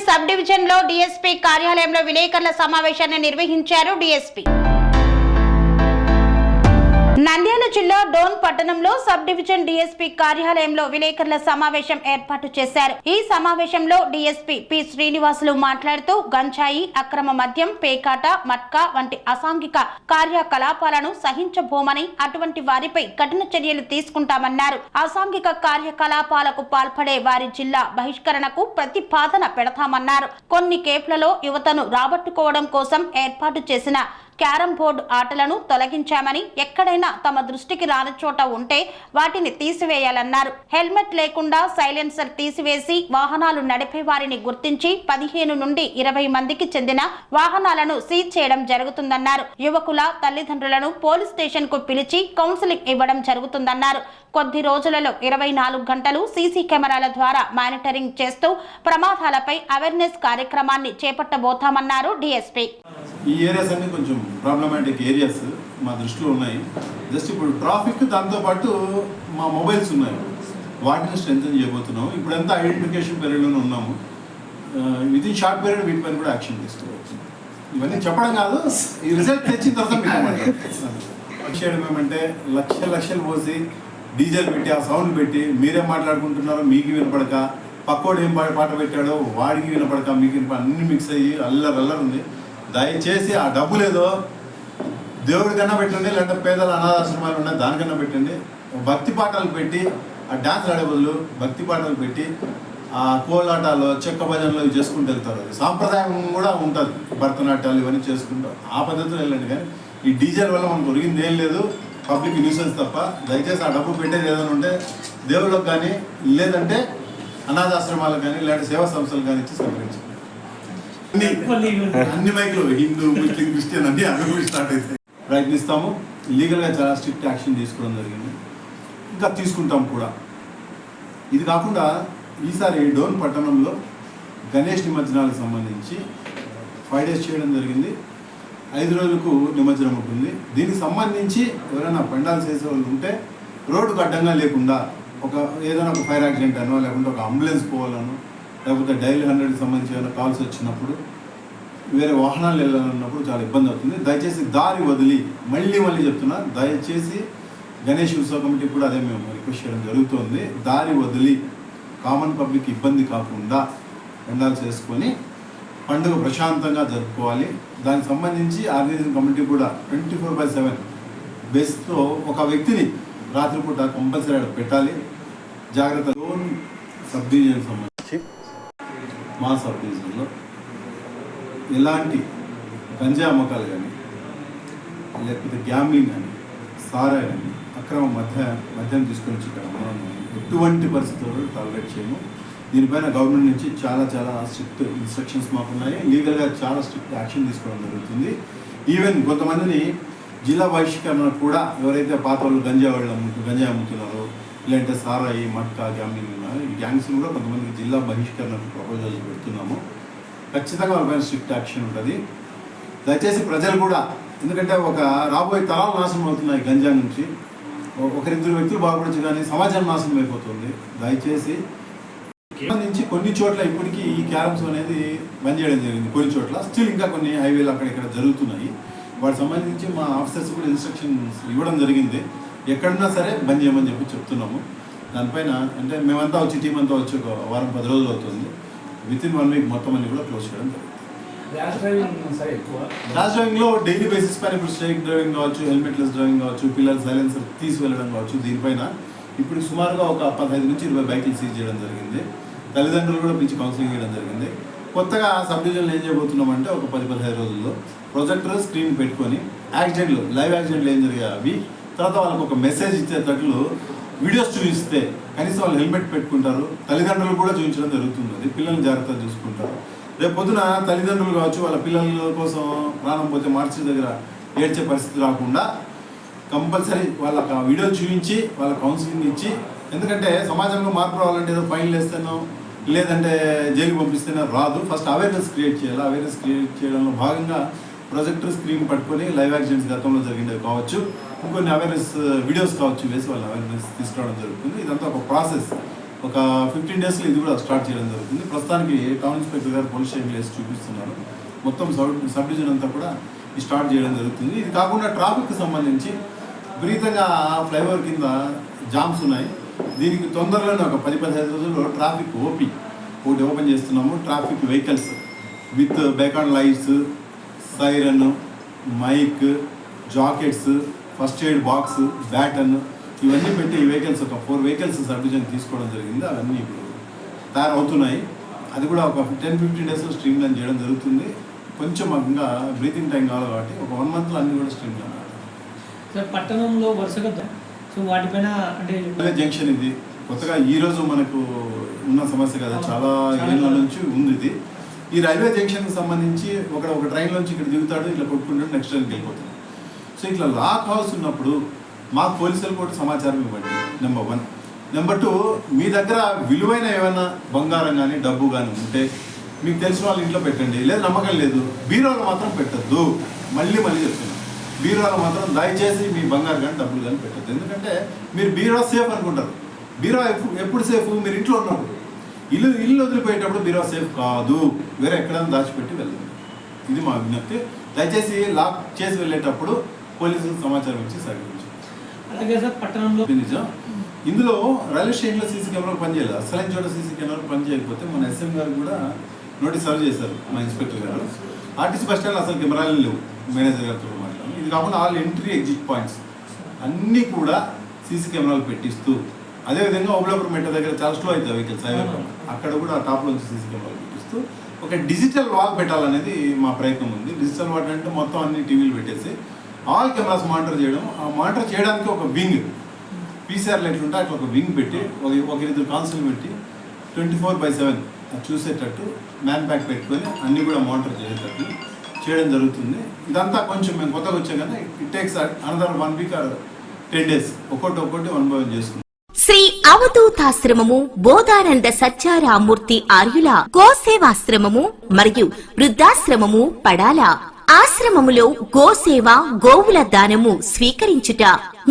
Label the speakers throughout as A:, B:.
A: Sub division లో DSP కార్యాలయంలో విలేకరుల సమావేశాన్ని నిర్వహించారు డీఎస్పీ. నంద్యాల జిల్లా డోన్ పట్టణంలో సబ్ డివిజన్ డీఎస్పీ కార్యాలయంలో విలేకరుల సమావేశం ఏర్పాటు చేశారు. ఈ సమావేశంలో డీఎస్పీ పి శ్రీనివాసులు మాట్లాడుతూ గంజాయి, అక్రమ మద్యం, పేకాట, మట్కా వంటి అసాంఘిక కార్యకలాపాలను సహించబోమని, అటువంటి వారిపై కఠిన చర్యలు తీసుకుంటామన్నారు. అసాంఘిక కార్యకలాపాలకు పాల్పడే వారి జిల్లా బహిష్కరణకు ప్రతిపాదన పెడతామన్నారు. కొన్ని కేఫ్లలో యువతను రాబట్టుకోవడం కోసం ఏర్పాటు చేసిన క్యారం బోర్డు ఆటలను తొలగించామని, ఎక్కడైనా తమ దృష్టికి రాని చోట ఉంటే వాటిని తీసివేయాలన్నారు. హెల్మెట్ లేకుండా సైలెన్సర్ తీసివేసి వాహనాలు నడిపే వారిని గుర్తించి 15 నుండి 20 మందికి చెందిన వాహనాలను సీజ్ చేయడం జరుగుతుందన్నారు. యువకుల తల్లిదండ్రులను పోలీస్ స్టేషన్ కు పిలిచి కౌన్సిలింగ్ ఇవ్వడం జరుగుతుందన్నారు. కొద్ది రోజులలో 24 గంటలు సీసీ కెమెరాల ద్వారా మానిటరింగ్ చేస్తూ ప్రమాదాలపై అవేర్నెస్ కార్యక్రమాన్ని చేపట్టబోతామన్నారు డీఎస్పీ.
B: ఈ ఏరియాస్ అన్ని కొంచెం ప్రాబ్లమాటిక్ ఏరియాస్ మా దృష్టిలో ఉన్నాయి. జస్ట్ ఇప్పుడు ట్రాఫిక్, దాంతోపాటు మా మొబైల్స్ ఉన్నాయి, వాటిని స్ట్రెంథెన్ చేయబోతున్నాము. ఇప్పుడంతా ఐడెంటిఫికేషన్ పీరియడ్లోనే ఉన్నాము. వితిన్ షార్ట్ పీరియడ్ వీటిపైన కూడా యాక్షన్ తీసుకోవచ్చు. ఇవన్నీ చెప్పడం కాదు, ఈ రిజల్ట్ తెచ్చిన తర్వాత మీకు చేయడం ఏమంటే లక్షలు పోసి డీజల్ పెట్టి ఆ సౌండ్ పెట్టి మీరే మాట్లాడుకుంటున్నారో మీకు వినపడక, పక్కోడు ఏం పాట పెట్టాడో వాడికి వినపడక మీకు అన్ని మిక్స్ అయ్యి అల్లరి ఉంది. దయచేసి ఆ డబ్బులు ఏదో దేవుడికన్నా పెట్టండి, లేదంటే పేదల అనాథాశ్రమాలు ఉన్నాయి దానికన్నా పెట్టండి. భక్తి పాటలు పెట్టి ఆ డ్యాన్స్ ఆడే బదులు భక్తి పాటలు పెట్టి ఆ కోలాటాలు, చెక్క భజనలు ఇవి చేసుకుంటూ వెళ్తారు. అది సాంప్రదాయం కూడా ఉంటుంది, భరతనాట్యాలు ఇవన్నీ చేసుకుంటారు. ఆ పద్ధతిలో వెళ్ళండి. కానీ ఈ డీజల్ వల్ల మనకు ఒరిగింది ఏం లేదు, పబ్లిక్ న్యూసెన్స్ తప్ప. దయచేసి ఆ డబ్బు పెట్టేది ఏదైనా ఉంటే దేవుళ్ళకి కానీ, లేదంటే అనాథాశ్రమాలకు కానీ, లేదంటే సేవా సంస్థలకు కానీ ఇచ్చి సహకరించాలి. అన్ని మైకులు హిందూ, ముస్లిం, క్రిస్టియన్ అన్ని అవి స్టార్ట్ అవుతాయి. ప్రయత్నిస్తాము. లీగల్గా చాలా స్ట్రిక్ట్ యాక్షన్ తీసుకోవడం జరిగింది, ఇంకా తీసుకుంటాం కూడా. ఇది కాకుండా ఈసారి డోన్ పట్టణంలో గణేష్ నిమజ్జనాలకు సంబంధించి 5 days చేయడం జరిగింది. 5 రోజులకు నిమజ్జనం ఉంటుంది. దీనికి సంబంధించి ఎవరైనా పెండాల్సి చేసే వాళ్ళు ఉంటే రోడ్డుకు అడ్డంగా లేకుండా ఏదైనా ఒక ఫైర్ యాక్సిడెంట్ అనో, లేకుంటే ఒక అంబులెన్స్ పోవాలనో, లేకపోతే డైల్ 100కి సంబంధించి ఏమైనా కాల్స్ వచ్చినప్పుడు, వేరే వాహనాలు వెళ్ళాలన్నప్పుడు చాలా ఇబ్బంది అవుతుంది. దయచేసి దారి వదిలి, మళ్ళీ చెప్తున్నా, దయచేసి గణేష్ ఉత్సవ కమిటీ కూడా అదే మేము రిక్వెస్ట్ చేయడం జరుగుతుంది. దారి వదిలి కామన్ పబ్లిక్ ఇబ్బంది కాకుండా పెండాలు చేసుకొని పండుగ ప్రశాంతంగా జరుపుకోవాలి. దానికి సంబంధించి ఆర్గనైజింగ్ కమిటీ కూడా 24/7 బేస్తో ఒక వ్యక్తిని రాత్రిపూట కంపల్సరీ పెట్టాలి. జాగ్రత్త. లోన్ సబ్ డివిజన్ సంబంధించి మా సబ్ డివిజన్లో ఎలాంటి గంజా అమ్మకాలు కానీ, లేకపోతే గ్యాంబ్లింగ్ కానీ, సారా కానీ, అక్రమ మద్యం తీసుకొని వచ్చి ఇక్కడ మనం ఎటువంటి పరిస్థితుల్లో టాలరేట్ చేయము. దీనిపైన గవర్నమెంట్ నుంచి చాలా స్ట్రిక్ట్ ఇన్స్ట్రక్షన్స్ మాకున్నాయి. లీగల్గా చాలా స్ట్రిక్ట్ యాక్షన్ తీసుకోవడం జరుగుతుంది. ఈవెన్ కొంతమందిని జిల్లా బహిష్కరణ కూడా, ఎవరైతే పాత వాళ్ళు గంజా అమ్ముతున్నారో, లేదంటే సారాయి, మట్కా, గ్యాంబ్లింగ్ ఉన్నారో, ఈ గ్యాంగ్స్ కూడా కొంతమందికి జిల్లా బహిష్కరణకు ప్రపోజల్స్ పెడుతున్నాము. ఖచ్చితంగా వాళ్ళపైన స్ట్రిక్ట్ యాక్షన్ ఉంటుంది. దయచేసి ప్రజలు కూడా, ఎందుకంటే ఒక రాబోయే తరాలు నాశనం అవుతున్నాయి గంజా నుంచి. 1-2 వ్యక్తులు బాగుపడచ్చు, కానీ సమాజం నాశనం అయిపోతుంది. దయచేసి సంబంధించి కొన్ని చోట్ల ఇప్పటికీ ఈ క్యారమ్స్ అనేది బంద్ చేయడం జరిగింది. కొన్ని చోట్ల స్టిల్ ఇంకా కొన్ని హైవేలు అక్కడిక్కడ జరుగుతున్నాయి. వాటికి సంబంధించి మా ఆఫీసర్స్ కూడా ఇన్స్ట్రక్షన్స్ ఇవ్వడం జరిగింది. ఎక్కడున్నా సరే బంద్ చేయమని చెప్తున్నాము. దానిపైన అంటే మేమంతా వచ్చి, టీం అంతా వచ్చి ఒక వారం 10 రోజులు అవుతుంది. వితిన్ 1 week మొత్తం అన్ని కూడా క్లోజ్ చేయడం జరుగుతుంది. ర్యాష్ డ్రైవింగ్లో డైలీ బేసిస్ పైన ఇప్పుడు స్ట్రైక్ డ్రైవింగ్ కావచ్చు, హెల్మెట్లెస్ డ్రైవింగ్ కావచ్చు, పిల్లలు సైలెన్సర్ తీసి వెళ్ళడం కావచ్చు, దీనిపైన ఇప్పుడు సుమారుగా ఒక 15 నుంచి 20 బైకులు సీజ్ చేయడం జరిగింది. తల్లిదండ్రులు కూడా పిలిచి కౌన్సిలింగ్ చేయడం జరిగింది. కొత్తగా సబ్ డివిజన్లో ఏం చేయబోతున్నామంటే ఒక 10-15 రోజుల్లో ప్రొజెక్టర్ స్క్రీన్ పెట్టుకొని యాక్సిడెంట్లు, లైవ్ యాక్సిడెంట్లు ఏం జరిగాయి అవి, తర్వాత వాళ్ళకి ఒక మెసేజ్ ఇచ్చేటట్లు వీడియోస్ చూపిస్తే కనీసం వాళ్ళు హెల్మెట్ పెట్టుకుంటారు. తల్లిదండ్రులు కూడా చూపించడం జరుగుతుంది. పిల్లల్ని జాగ్రత్తగా చూసుకుంటారు. రేపు పొద్దున తల్లిదండ్రులు కావచ్చు, వాళ్ళ పిల్లల కోసం ప్రాణం పోతే మార్చి దగ్గర ఏడ్చే పరిస్థితి రాకుండా కంపల్సరీ వాళ్ళకి ఆ వీడియోలు చూపించి వాళ్ళ కౌన్సిలింగ్ ఇచ్చి, ఎందుకంటే సమాజంలో మార్పు రావాలంటే ఏదో ఫైన్లు వేస్తేనో, లేదంటే జైలుకి పంపిస్తేనే రాదు. ఫస్ట్ అవేర్నెస్ క్రియేట్ చేయాలి. అవేర్నెస్ క్రియేట్ చేయడంలో భాగంగా ప్రొజెక్టర్ స్క్రీన్ పట్టుకొని లైవ్ యాక్సిడెంట్స్ గతంలో జరిగినవి కావచ్చు, ఇంకొన్ని అవేర్నెస్ వీడియోస్ కావచ్చు వేసి వాళ్ళ అవేర్నెస్ తీసుకురావడం జరుగుతుంది. ఇదంతా ఒక ప్రాసెస్. ఒక 15 డేస్లో ఇది కూడా స్టార్ట్ చేయడం జరుగుతుంది. ప్రస్తుతానికి టౌన్ ఇన్స్పెక్టర్ గారు పోలీస్ స్టేషన్ వేసి చూపిస్తున్నారు. మొత్తం సబ్ డివిజన్ అంతా కూడా స్టార్ట్ చేయడం జరుగుతుంది. ఇది కాకుండా ట్రాఫిక్కి సంబంధించి విపరీతంగా ఫ్లైఓవర్ కింద జామ్స్ ఉన్నాయి. దీనికి తొందరలోనే ఒక 10-15 రోజుల్లో ట్రాఫిక్ ఒకటి ఓపెన్ చేస్తున్నాము. Traffic vehicles with beacon lights, siren, mic, jackets, first aid box, baton ఇవన్నీ పెట్టి ఈ వెహికల్స్ ఒక 4 వెహికల్స్ సబ్ డివిజన్ తీసుకోవడం జరిగింది. అవన్నీ ఇప్పుడు తయారవుతున్నాయి. అది కూడా ఒక 10-15 డేస్లో స్ట్రీమ్ లైన్ చేయడం జరుగుతుంది. కొంచెం ఇంకా బ్రీతింగ్ టైం కావాలి కాబట్టి ఒక 1 మంత్లో అన్నీ కూడా స్ట్రీమ్ లైన్.
C: సార్ పట్టణంలో వరుసగా సో వాటిపైన అంటే
B: రైల్వే జంక్షన్ ఇది కొత్తగా ఈరోజు మనకు ఉన్న సమస్య కదా, చాలా ఏళ్ళ నుంచి ఉంది ఇది. ఈ రైల్వే జంక్షన్కి సంబంధించి ఒక ట్రైన్ నుంచి ఇక్కడ దిగుతాడు, ఇట్లా కొట్టుకుంటాడు, నెక్స్ట్ ట్రైన్కి వెళ్ళిపోతాడు. సో ఇట్లా లాక్ హౌస్ ఉన్నప్పుడు మాకు పోలీసులు కూడా సమాచారం ఇవ్వండి. నెంబర్ 1. నెంబర్ 2, మీ దగ్గర విలువైన ఏమైనా బంగారం కానీ డబ్బు కానీ ఉంటే మీకు తెలిసిన వాళ్ళ ఇంట్లో పెట్టండి. లేదు నమ్మకం లేదు, బీరోలో మాత్రం పెట్టద్దు. మళ్ళీ చెప్తున్నాను, బీరోలో మాత్రం దయచేసి మీ బంగారు కానీ డబ్బులు కానీ పెట్టద్దు. ఎందుకంటే మీరు బీరో సేఫ్ అనుకుంటారు. బీరో ఎప్పుడు సేఫ్? మీరు ఇంట్లో ఉన్నప్పుడు. ఇల్లు వదిలిపోయేటప్పుడు బీరో సేఫ్ కాదు, వేరే ఎక్కడైనా దాచిపెట్టి వెళ్ళండి. ఇది మా విజ్ఞప్తి. దయచేసి లాక్ చేసి వెళ్ళేటప్పుడు పోలీసులకు సమాచారం ఇచ్చి సహకరించండి.
C: అలాగే సార్ పట్టణంలో
B: నిజం, ఇందులో రైల్వే స్టేషన్లో సీసీ కెమెరాలు పనిచేయలేదు. అసలైన చోట సీసీ కెమెరాలు పనిచేయకపోతే మన ఎస్ఎం గారు కూడా నోటీస్ సర్వ్ చేశారు మా ఇన్స్పెక్టర్ గారు. ఆర్టీసీ బస్ స్టాండ్లో అసలు కెమెరాలు లేవు. మేనేజర్ గారితో మాట్లాడారు. ఇది కాకుండా ఆల్ ఎంట్రీ ఎగ్జిట్ పాయింట్స్ అన్నీ కూడా సీసీ కెమెరాలు పెట్టిస్తూ, అదేవిధంగా ఓబులాపురం మెట్ట దగ్గర చాలా స్లో అవుతుంది వెహికల్స్ హైవే, అక్కడ కూడా టాప్లో నుంచి సీసీ కెమెరాలు పెట్టిస్తూ ఒక డిజిటల్ వాల్ పెట్టాలనేది మా ప్రయత్నం ఉంది. డిజిటల్ వాల్ అంటే మొత్తం అన్ని టీవీలు పెట్టేసి ఆల్ కెమెరాస్ మానిటర్ చేయడం. ఆ మానిటర్ చేయడానికి ఒక వింగ్, పీసీఆర్ లైట్లు ఉంటే అట్లా ఒక వింగ్ పెట్టి ఒక 2 కాన్సులు పెట్టి 24/7 చూసేటట్టు మ్యాన్ బ్యాక్ పెట్టుకొని అన్నీ కూడా మానిటర్ చేసేటట్టు చేయడం జరుగుతుంది. ఇదంతా కొంచెం మేము కొత్తగా వచ్చాం కదా, it takes another 1 week or 10 days ఒక్కొక్కటి 1 by 1 చేసుకుంటాం.
D: శ్రీ అవధూతాశ్రమము బోధానంద సత్యారామూర్తి ఆర్యుల గోసేవాశ్రమము మరియు వృద్ధాశ్రమము పడాల. ఆశ్రమములో గోసేవ, గోవుల దానము స్వీకరించుట,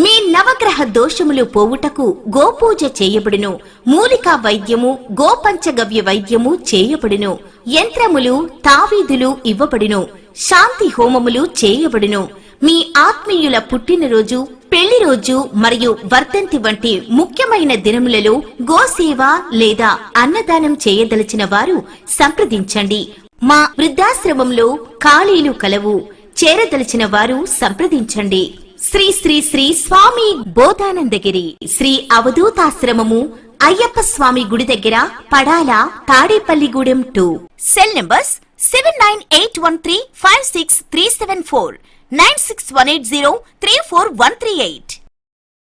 D: మీ నవగ్రహ దోషములు పోవుటకు గోపూజ చేయబడును. మూలికా వైద్యము, గోపంచగవ్య వైద్యము చేయబడును. యంత్రములు, తావీదులు ఇవ్వబడును. శాంతి హోమములు చేయబడును. మీ ఆత్మీయుల పుట్టినరోజు, పెళ్లి రోజు మరియు వర్ధంతి వంటి ముఖ్యమైన దినములలో గోసేవ లేదా అన్నదానం చేయదలిచిన వారు సంప్రదించండి. మా వృద్ధాశ్రమంలో ఖాళీలు కలవు. చేరదలిచిన వారు సంప్రదించండి. శ్రీ శ్రీ శ్రీ స్వామి బోధానందగిరి శ్రీ అవధూతాశ్రమము, అయ్యప్ప స్వామి గుడి దగ్గర, పడాల, తాడేపల్లిగూడెం 2. Cell numbers 7981356374, 9618034 138.